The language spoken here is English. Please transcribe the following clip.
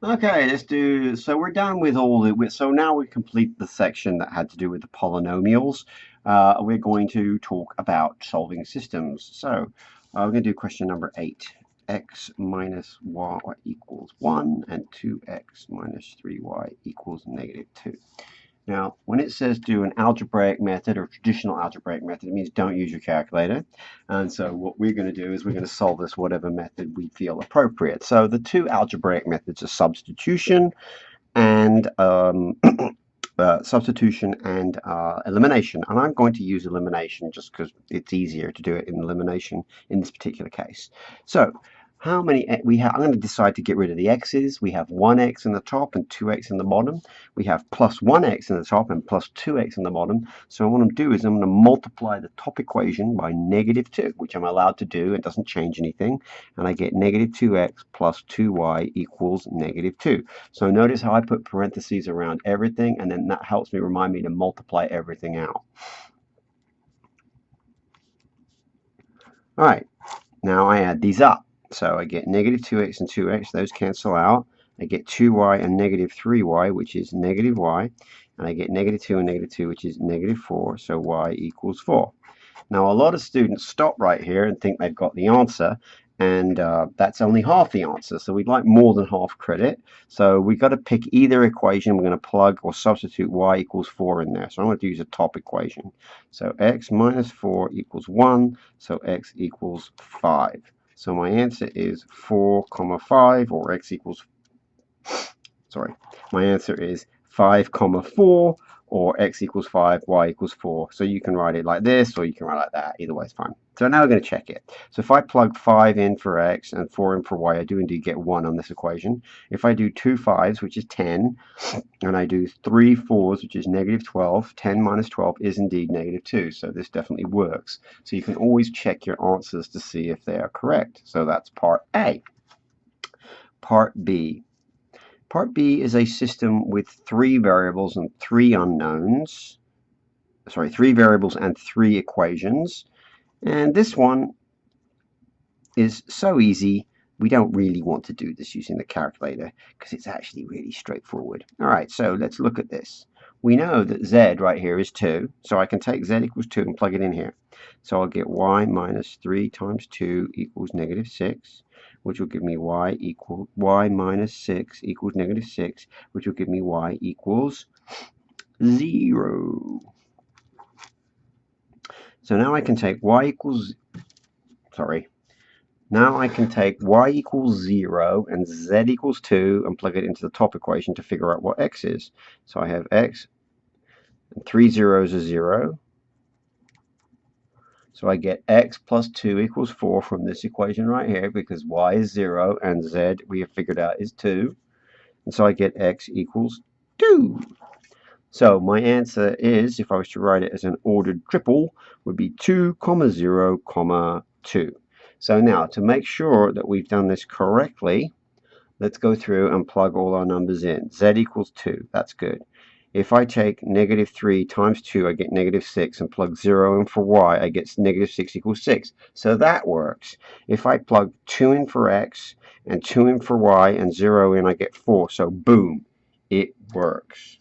Okay, let's do, so we're done with all the, so now we complete the section that had to do with the polynomials. We're going to talk about solving systems. So we're going to do question number 8. X minus y equals 1 and 2x minus 3y equals negative 2. Now, when it says do an algebraic method or traditional algebraic method, it means don't use your calculator. And so what we're going to do is we're going to solve this whatever method we feel appropriate. So the two algebraic methods are substitution and elimination. And I'm going to use elimination just because it's easier to do it in elimination in this particular case. So how many we have? I'm going to decide to get rid of the x's. We have 1x in the top and 2x in the bottom. We have plus 1x in the top and plus 2x in the bottom. So what I'm going to do is I'm going to multiply the top equation by negative 2, which I'm allowed to do. It doesn't change anything. And I get negative 2x plus 2y equals negative 2. So notice how I put parentheses around everything, and then that helps me remind me to multiply everything out. All right, now I add these up. So I get negative 2x and 2x, those cancel out. I get 2y and negative 3y, which is negative y. And I get negative 2 and negative 2, which is negative 4, so y equals 4. Now, a lot of students stop right here and think they've got the answer, and that's only half the answer. So we'd like more than half credit. So we've got to pick either equation. We're going to plug or substitute y equals 4 in there. So I'm going to use a top equation. So x minus 4 equals 1, so x equals 5. So my answer is 4 comma 5, or x equals, sorry, my answer is 5 comma 4, or x equals 5, y equals 4. So you can write it like this, or you can write it like that. Either way is fine. So now we're going to check it. So if I plug 5 in for x and 4 in for y, I do indeed get 1 on this equation. If I do 2 5s, which is 10, and I do 3 4s, which is negative 12, 10 minus 12 is indeed negative 2. So this definitely works. So you can always check your answers to see if they are correct. So that's part A. Part B. Part B is a system with 3 variables and 3 unknowns. Sorry, 3 variables and 3 equations. And this one is so easy, we don't really want to do this using the calculator because it's actually really straightforward. All right, so let's look at this. We know that z right here is 2, so I can take z equals 2 and plug it in here. So I'll get y minus 3 times 2 equals negative 6, which will give me y minus 6 equals negative 6, which will give me y equals 0. So now I can take now I can take y equals 0 and z equals 2 and plug it into the top equation to figure out what x is. So I have x, and 3 zeros are 0. So I get x plus 2 equals 4 from this equation right here because y is 0 and z we have figured out is 2. And so I get x equals 2. So my answer is, if I was to write it as an ordered triple, would be 2, 0, 2. So now, to make sure that we've done this correctly, let's go through and plug all our numbers in. Z equals 2, that's good. If I take negative 3 times 2, I get negative 6, and plug 0 in for y, I get negative 6 equals 6. So that works. If I plug 2 in for x, and 2 in for y, and 0 in, I get 4. So boom, it works.